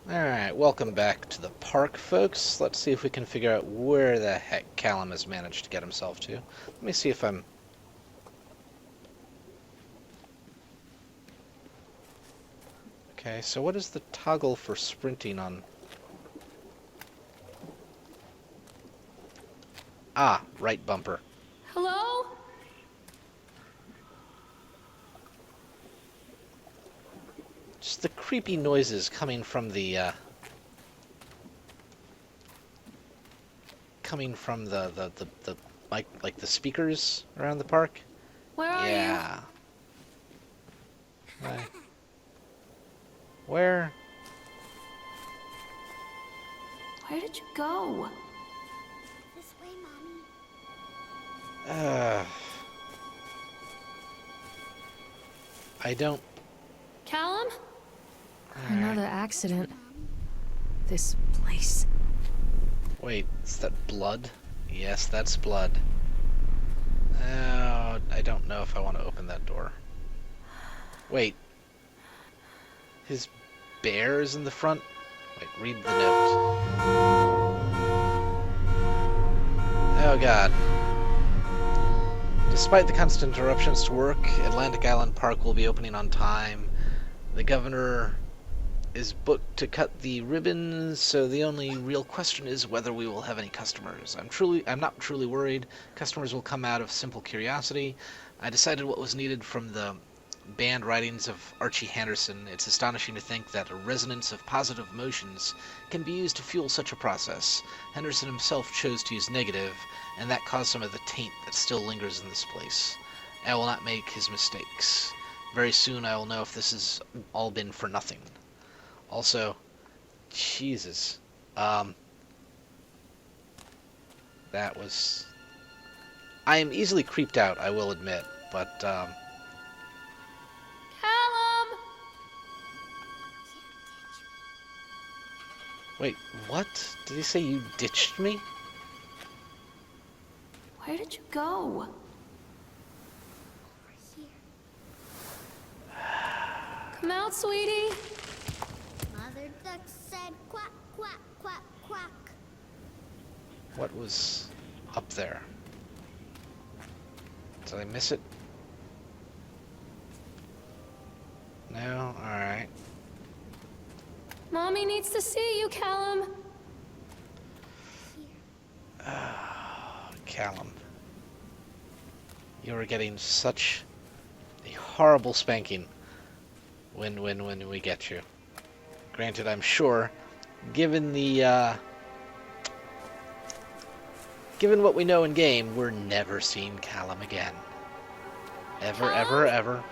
Alright, welcome back to the park, folks. Let's see if we can figure out where the heck Callum has managed to get himself to. Let me see if I'm... Okay, so what is the toggle for sprinting on... Ah, right bumper. Hello? Just the creepy noises coming from the, like the speakers around the park. Where are you? Yeah. Where? Where did you go? This way, Mommy. I don't... Callum? Another accident. This place. Wait, is that blood? Yes, that's blood. Oh, I don't know if I want to open that door. Wait. His bear is in the front? Wait, read the note. Oh god. Despite the constant interruptions to work, Atlantic Island Park will be opening on time. The governor is booked to cut the ribbons, so the only real question is whether we will have any customers. I'm not truly worried. Customers will come out of simple curiosity. I decided what was needed from the banned writings of Archie Henderson. It's astonishing to think that a resonance of positive emotions can be used to fuel such a process. Henderson himself chose to use negative, and that caused some of the taint that still lingers in this place. I will not make his mistakes. Very soon I will know if this has all been for nothing. Also, Jesus, that was... I am easily creeped out, I will admit, but, Callum! Wait, what? Did he say you ditched me? Where did you go? Over here. Come out, sweetie. Mother duck said quack, quack, quack, quack. What was up there? Did I miss it? No? Alright. Mommy needs to see you, Callum. Callum. You are getting such a horrible spanking when we get you. Granted, I'm sure, given the, given what we know in game, we're never seeing Callum again. Ever, ever, ever.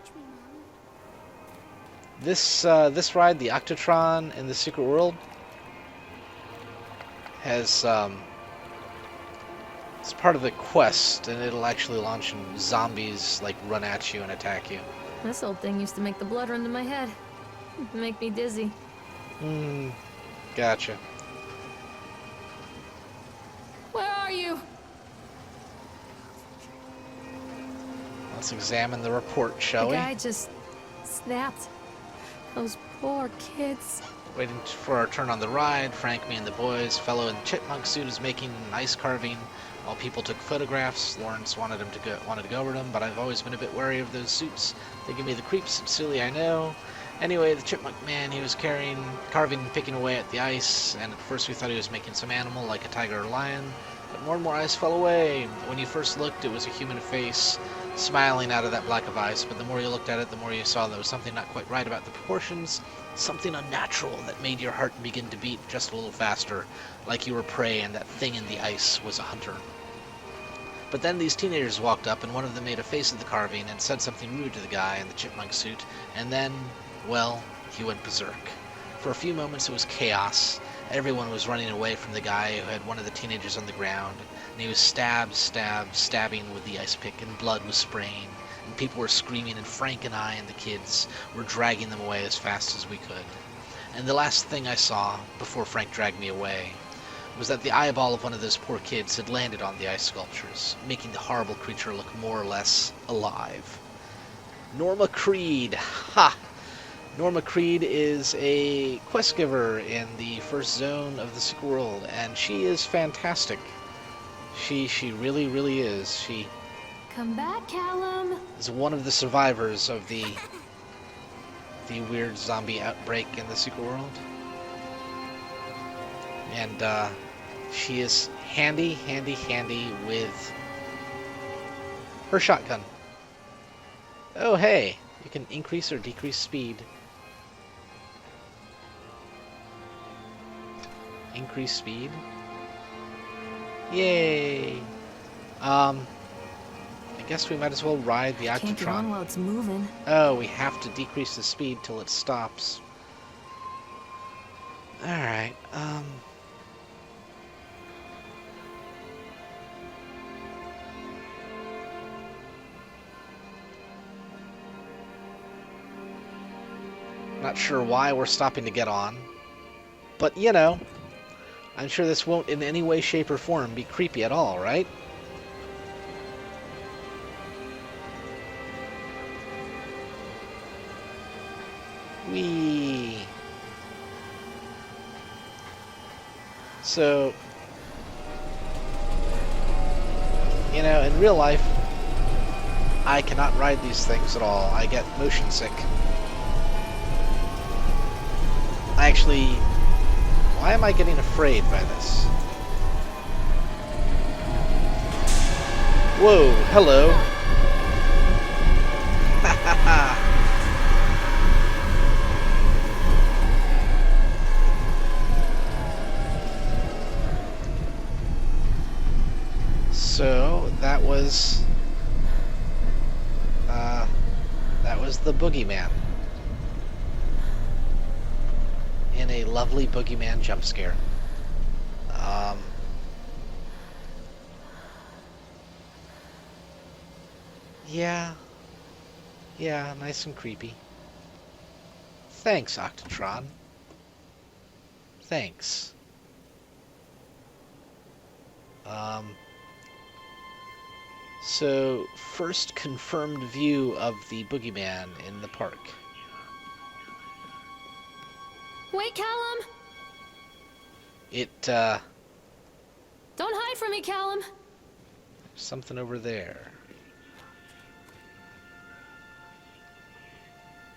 Catch me, Mommy. This ride, the Octotron in the Secret World, has, it's part of the quest, and it'll actually launch and zombies, like, run at you and attack you. This old thing used to make the blood run to my head. Make me dizzy. Gotcha. Where are you? Let's examine the report, shall The we? guy just snapped. Those poor kids. Waiting for our turn on the ride, Frank, me, and the boys. Fellow in the chipmunk suit is making ice carving. While people took photographs, Lawrence wanted to go over them, but I've always been a bit wary of those suits. They give me the creeps. It's silly, I know. Anyway, the chipmunk man, he was carving and picking away at the ice, and at first we thought he was making some animal like a tiger or lion, but more and more ice fell away. When you first looked, it was a human face smiling out of that block of ice, but the more you looked at it, the more you saw there was something not quite right about the proportions, something unnatural that made your heart begin to beat just a little faster, like you were prey and that thing in the ice was a hunter. But then these teenagers walked up, and one of them made a face at the carving and said something rude to the guy in the chipmunk suit, and then, well, he went berserk. For a few moments it was chaos. Everyone was running away from the guy who had one of the teenagers on the ground, and he was stabbing with the ice pick, and blood was spraying, and people were screaming, and Frank and I and the kids were dragging them away as fast as we could. And the last thing I saw, before Frank dragged me away, was that the eyeball of one of those poor kids had landed on the ice sculptures, making the horrible creature look more or less alive. Norma Creed! Ha! Norma Creed is a quest giver in the first zone of the Secret World, and she is fantastic. She really, really is. She Come back, Callum. is one of the survivors of the weird zombie outbreak in the Secret World. And she is handy with her shotgun. Oh, hey, you can increase or decrease speed. Increase speed. Yay! I guess we might as well ride the Can't get on Octotron. while it's moving. Oh, we have to decrease the speed till it stops. Alright, not sure why we're stopping to get on. But, you know, I'm sure this won't in any way, shape, or form be creepy at all, right? Whee! So, you know, in real life, I cannot ride these things at all. I get motion sick. Actually, why am I getting afraid by this? Whoa, hello. Ha ha ha. So, that was the Boogeyman. In a lovely Boogeyman jump scare. Yeah, nice and creepy. Thanks, Octotron. Thanks. So, first confirmed view of the Boogeyman in the park. Wait, Callum. Don't hide from me, Callum. Something over there.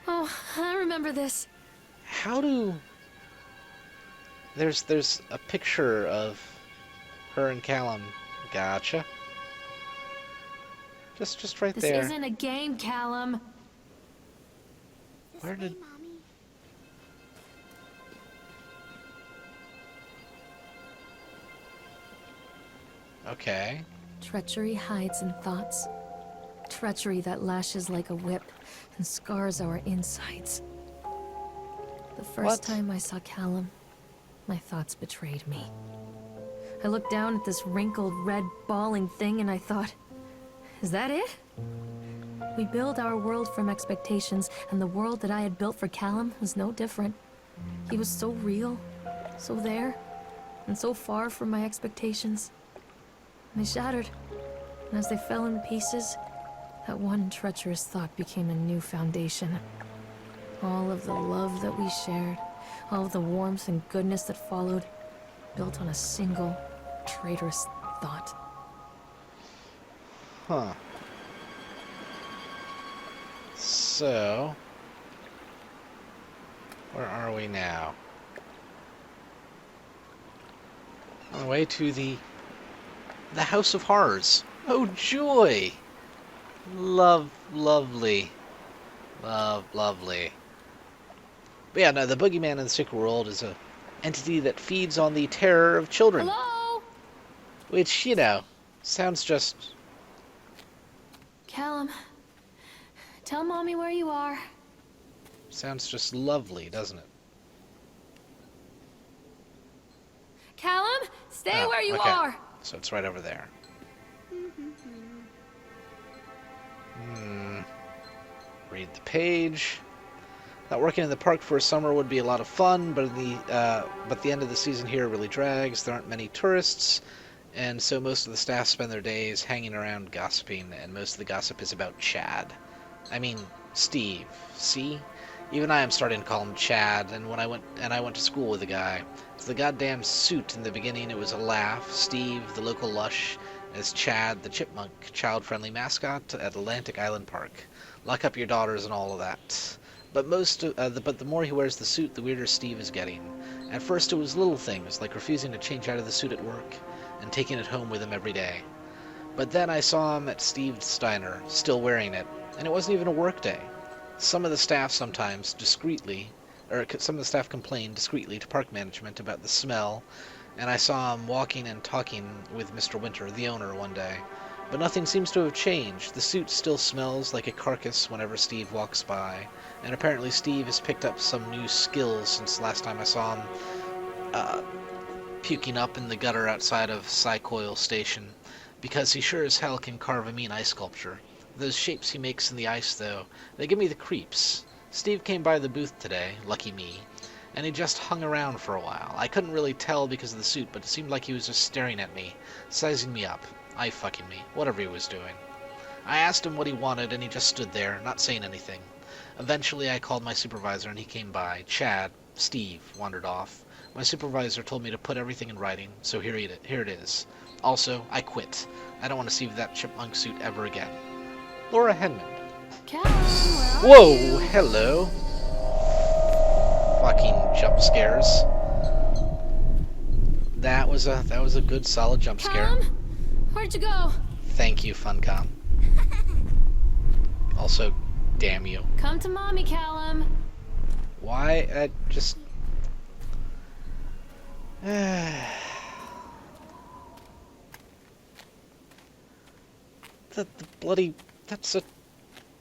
Oh, I remember this. How do... There's a picture of her and Callum. Gotcha. Just right This there. isn't a game, Callum. This Where way, did- Mommy. Okay. Treachery hides in thoughts. Treachery that lashes like a whip and scars our insides. The first What? time I saw Callum, my thoughts betrayed me. I looked down at this wrinkled, red, bawling thing and I thought, is that it? We build our world from expectations, and the world that I had built for Callum was no different. He was so real, so there, and so far from my expectations. And they shattered, and as they fell in pieces, that one treacherous thought became a new foundation. All of the love that we shared, all of the warmth and goodness that followed, built on a single, traitorous thought. Huh. So... Where are we now? On the way to the House of Horrors. Oh, joy! Lovely. Lovely. But yeah, no, the Boogeyman in the Secret World is a entity that feeds on the terror of children. Hello? Which, you know, sounds just... Callum, tell Mommy where you are. sounds just lovely, doesn't it? Callum, stay Oh, where you okay. are. So it's right over there. Read the page. Thought working in the park for a summer would be a lot of fun, but the end of the season here really drags. There aren't many tourists, and so most of the staff spend their days hanging around gossiping, and most of the gossip is about Chad. I mean, Steve. See? Even I am starting to call him Chad, and I went to school with the guy. It's the goddamn suit. In the beginning it was a laugh. Steve, the local lush, as Chad, the chipmunk, child-friendly mascot at Atlantic Island Park. Lock up your daughters and all of that. But the more he wears the suit, the weirder Steve is getting. At first it was little things, like refusing to change out of the suit at work, and taking it home with him every day. But then I saw him at Steve's diner, still wearing it, and it wasn't even a work day. Some of the staff complained discreetly to park management about the smell, and I saw him walking and talking with Mr. Winter, the owner, one day. But nothing seems to have changed. The suit still smells like a carcass whenever Steve walks by, and apparently Steve has picked up some new skills since last time I saw him puking up in the gutter outside of Psycoil Station, because he sure as hell can carve a mean ice sculpture. Those shapes he makes in the ice, though, they give me the creeps. Steve came by the booth today, lucky me, and he just hung around for a while. I couldn't really tell because of the suit, but it seemed like he was just staring at me, sizing me up, eye-fucking me, whatever he was doing. I asked him what he wanted, and he just stood there, not saying anything. Eventually I called my supervisor, and he came by. Chad, Steve, wandered off. My supervisor told me to put everything in writing, so here it is. Also, I quit. I don't want to see that chipmunk suit ever again. Laura Henman. Callum, where are Whoa, you? hello. Fucking jump scares. That was a good solid jump scare. Callum? Where'd you go? Thank you, Funcom. Also, damn you. Come to mommy, Callum. Why? I just... the bloody... That's a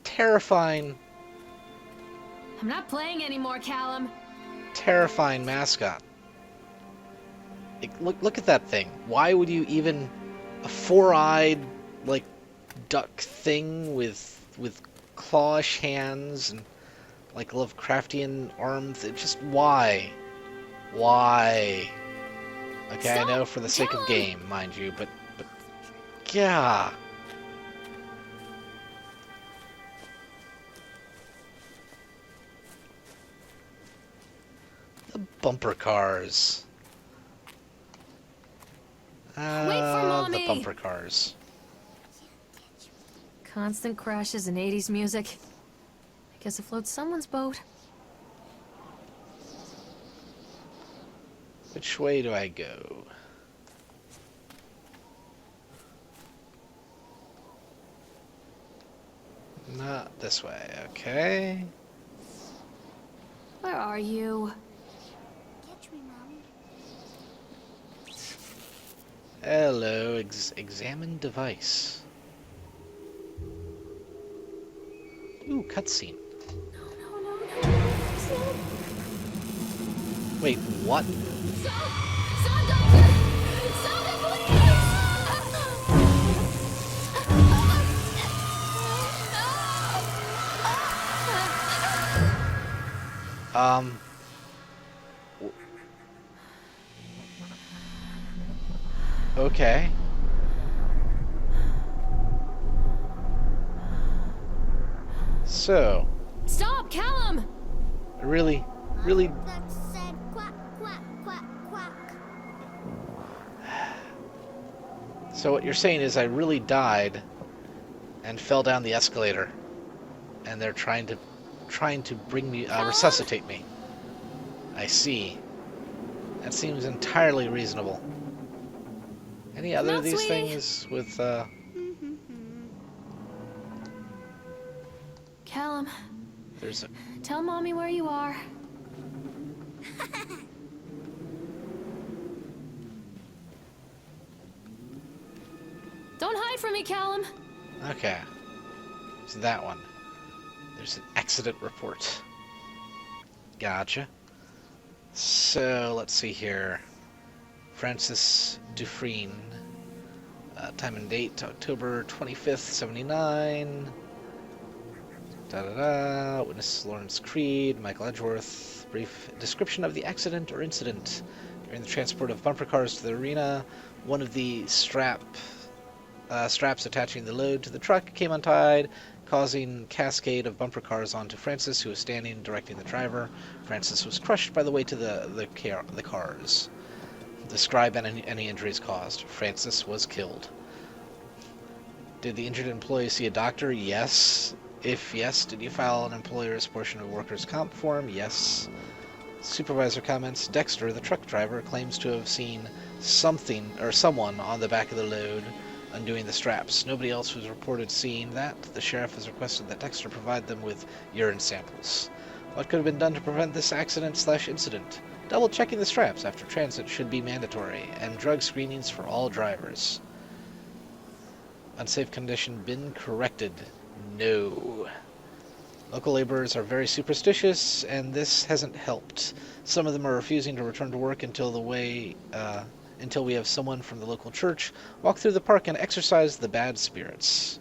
terrifying, I'm not playing anymore, Callum. terrifying mascot. Look at that thing. Why would you even... A four-eyed, like, duck thing with clawish hands and, like, Lovecraftian arms. Just why? Why? Okay, Stop, I know for the sake of Callum. game, mind you, but yeah. The bumper cars. Wait for mommy. The bumper cars. Constant crashes and 80s music. I guess it floats someone's boat. Which way do I go? Not this way, okay. Where are you? Catch me, Mom. Hello, examine device. Ooh, cutscene. No. Wait, what? Someone doctor! Someone Okay. So, Stop, Callum! really, Mother duck said quack, quack, quack, quack. so what you're saying is I really died and fell down the escalator, and they're trying to bring me, resuscitate me. I see. That seems entirely reasonable. Any other No, of these sweetie. things with, Callum, there's a... tell mommy where you are. Don't hide from me, Callum. Okay. It's that one. There's an accident report. Gotcha. So, let's see here. Francis Dufresne. Time and date, October 25th, 79. Da-da-da. Witness Lawrence Creed, Michael Edgeworth. Brief description of the accident or incident. During the transport of bumper cars to the arena, one of the straps attaching the load to the truck came untied, causing cascade of bumper cars onto Francis, who was standing directing the driver. Francis was crushed by the weight of the cars. Describe any injuries caused. Francis was killed. Did the injured employee see a doctor? Yes. If yes, did you file an employer's portion of workers' comp form? Yes. Supervisor comments. Dexter, the truck driver, claims to have seen something or someone on the back of the load undoing the straps. Nobody else was reported seeing that. The sheriff has requested that Dexter provide them with urine samples. What could have been done to prevent this accident/incident? Double checking the straps after transit should be mandatory, and drug screenings for all drivers. Unsafe condition been corrected? No. Local laborers are very superstitious, and this hasn't helped. Some of them are refusing to return to work until we have someone from the local church walk through the park and exorcise the bad spirits.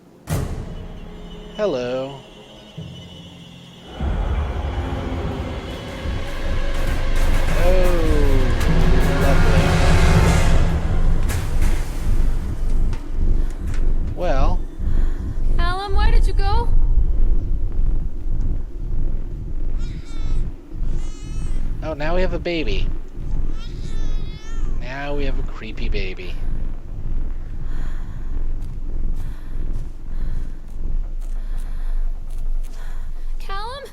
Hello. Oh, lovely. Well. Callum, where did you go? Oh, now we have a baby. Now we have a creepy baby. Callum?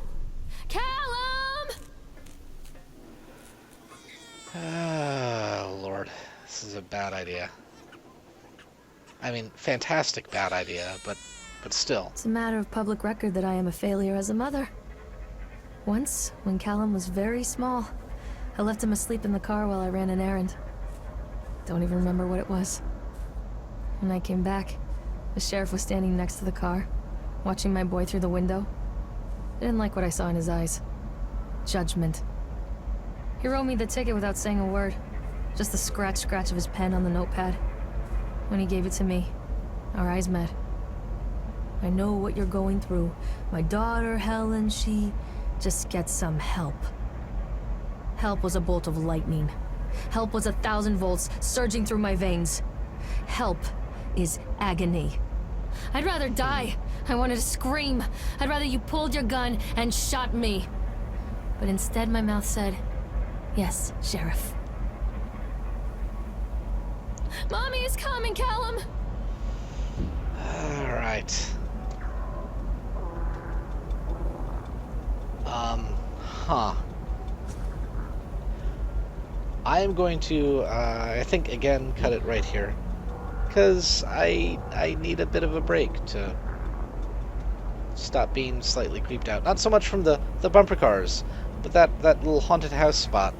Callum! Oh, Lord. This is a bad idea. I mean, fantastic bad idea, but still. It's a matter of public record that I am a failure as a mother. Once, when Callum was very small, I left him asleep in the car while I ran an errand. Don't even remember what it was. When I came back, the sheriff was standing next to the car, watching my boy through the window. I didn't like what I saw in his eyes. Judgment. He wrote me the ticket without saying a word. Just the scratch of his pen on the notepad. When he gave it to me, our eyes met. I know what you're going through. My daughter, Helen, she just gets some help. Help was a bolt of lightning. Help was 1,000 volts surging through my veins. Help is agony. I'd rather die. I wanted to scream. I'd rather you pulled your gun and shot me. But instead my mouth said, yes, Sheriff. Mommy is coming, Callum! Alright. Huh. I am going to, I think, again, cut it right here. Because I need a bit of a break to stop being slightly creeped out. Not so much from the bumper cars, but that little haunted house spot,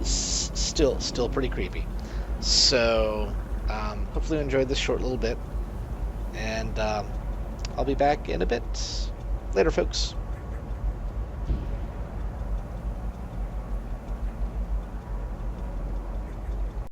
still pretty creepy. So, hopefully you enjoyed this short little bit. And, I'll be back in a bit. Later, folks.